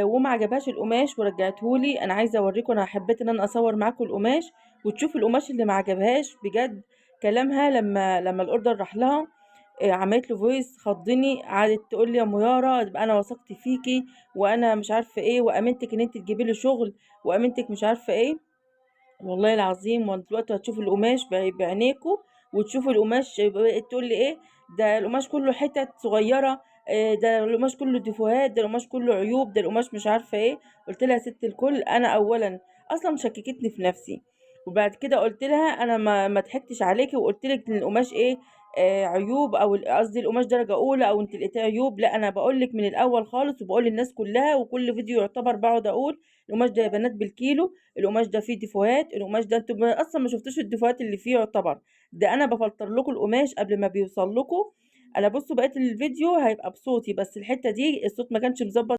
وما عجبهاش القماش ورجعته لي. انا عايزه اوريكم، انا حبيت ان انا اصور معاكم القماش وتشوفوا القماش اللي ما عجبهاش بجد. كلامها لما الاوردر راح لها، عملت له فويس خضني، قعدت تقول لي يا ميارة يبقى انا وثقت فيكي، وانا مش عارفه ايه، وامنتك ان انت تجيبي لي شغل، وامنتك مش عارفه ايه. والله العظيم، وانتوا دلوقتي هتشوفوا القماش بعينيكوا، وتشوفوا القماش بقت تقول لي ايه، ده القماش كله حتت صغيره، ده القماش كله ديفوهات، ده القماش كله عيوب، ده القماش مش عارفه ايه. قلت لها يا ست الكل، انا اولا اصلا شككتني في نفسي، وبعد كده قلت لها انا ما ضحكتش عليكي وقلت لك ان القماش ايه، عيوب، او قصدي القماش درجه اولى، او انت لقيتيه عيوب. لا، انا بقول لك من الاول خالص، وبقول للناس كلها، وكل فيديو يعتبر بقعد اقول القماش ده يا بنات بالكيلو، القماش ده فيه ديفوهات، القماش ده انتوا اصلا ما شفتوش الديفوهات اللي فيه يعتبر. ده انا بفلتر لكم القماش قبل ما بيوصل لكم. انا بصوا بقيت الفيديو هيبقى بصوتي، بس الحته دي الصوت ما كانش مظبط.